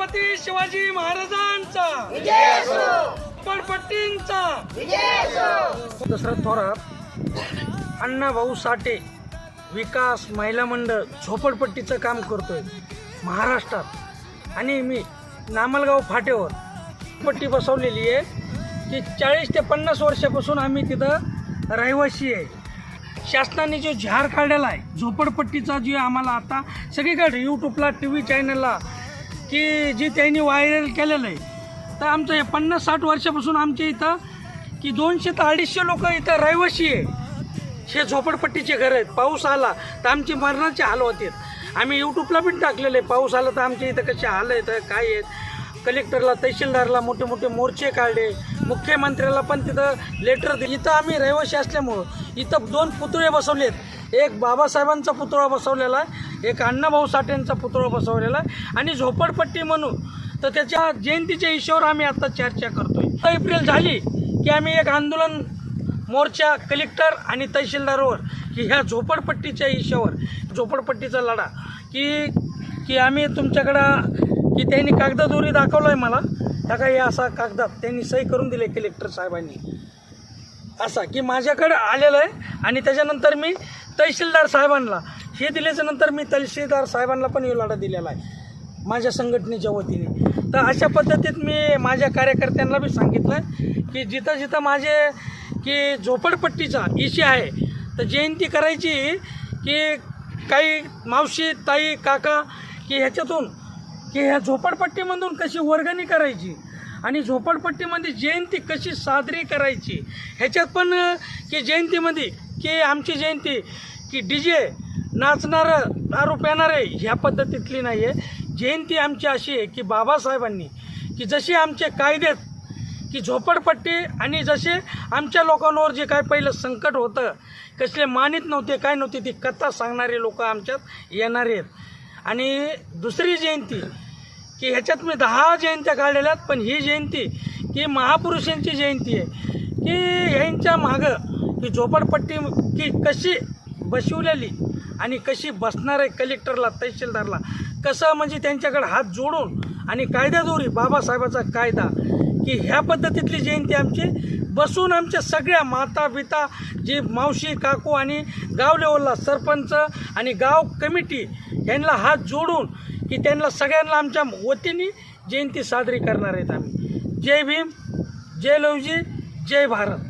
छत्रपती शिवाजी महाराजांचा झोपडपट्टींचा दशरथ थोरात अण्णाभाऊ साठे विकास महिला मंडळ झोपडपट्टीचं काम करतोय महाराष्ट्रात। आणि मी नामलगाव फाट्यावर पट्टी बसवलेली आहे की 40 ते 50 वर्षापासून आम्ही तिथं रहिवासी आहे। शासनाने जो झार काढलेला आहे झोपडपट्टीचा, जे आम्हाला आता सगळीकडे यूट्यूबला TV चॅनलला की जी त्यांनी व्हायरल केलेलं आहे, तर आमचं हे 50-60 वर्षापासून आमच्या इथं की 200 ते 250 लोक इथं रहिवासी आहे। हे झोपडपट्टीचे घर आहेत। पाऊस आला तर आमची मरणाचे हाल होते। आम्ही यूट्यूबला पण टाकलेले, पाऊस आला तर आमच्या इथं कसे हाल आहेत काय आहेत। कलेक्टरला तहसीलदारला मोठे मोठे मोर्चे काढले, मुख्यमंत्र्याला पण तिथं लेटर दिले। इथं आम्ही रहिवासी असल्यामुळं इथं 2 पुतळे बसवलेत, एक बाबासाहेबांचा पुतळा बसवलेला आहे, एक अण्णाभाऊ साठेंचा पुतळा बसवलेला आहे। आणि झोपडपट्टी म्हणून तर त्याच्या जयंतीच्या हिशोबावर आम्ही आता चर्चा करतोय। एप्रिल झाली की आम्ही एक आंदोलन मोर्चा कलेक्टर आणि तहसीलदारवर की ह्या झोपडपट्टीच्या हिशोबावर झोपडपट्टीचा लढा की आम्ही तुमच्याकडं की त्यांनी कागदादोरी दाखवलं आहे मला, त्या काही असा कागदात त्यांनी सही करून दिले कलेक्टर साहेबांनी, असा की माझ्याकडे आलेलं आहे। आणि त्याच्यानंतर मी तहसीलदार साहेबांना हे दिल्याच्यानंतर मी तहसीलदार साहेबांना पण हे लढा दिलेला आहे माझ्या संघटनेच्या वतीने। तर अशा पद्धतीत मी माझ्या कार्यकर्त्यांना बी सांगितलं की जिथं जिथं माझे की झोपडपट्टीचा इशू आहे तर जयंती करायची की काही मावशी ताई काका की ह्याच्यातून की ह्या झोपडपट्टीमधून कशी वर्गणी करायची आणि झोपडपट्टीमध्ये जयंती कशी साजरी करायची, ह्याच्यात पण की जयंतीमध्ये की आमची जयंती की DJ नाचणारं दारू पिणारे ह्या पद्धतीतली नाही आहे। जयंती आमची अशी आहे की बाबासाहेबांनी की जसे आमचे कायदेत की झोपडपट्टी आणि जसे आमच्या लोकांवर जे काय पहिलं संकट होतं, कसले मानित नव्हते काय नव्हते, ती कथा सांगणारे लोक आमच्यात येणारे आहेत। आणि दुसरी जयंती की ह्याच्यात मी 10 जयंत्या काढलेल्या आहेत, पण ही जयंती की महापुरुषांची जयंती आहे की ह्यांच्या मागं की झोपडपट्टी की कशी बसवलेली आणि कशी बसणार आहे कलेक्टरला तहसीलदारला, कसं म्हणजे त्यांच्याकडे हात जोडून आणि कायद्याद्वारे बाबासाहेबाचा कायदा की ह्या पद्धतीतली जयंती आमची बसून आमच्या सगळ्या माता पिता जी मावशी काकू आणि गाव लेवलला सरपंच आणि गाव कमिटी यांना हात जोडून की त्यांना सगळ्यांना आमच्या वतीने जयंती साजरी करणार आहेत आम्ही। जय भीम, जय लवजी, जय भारत।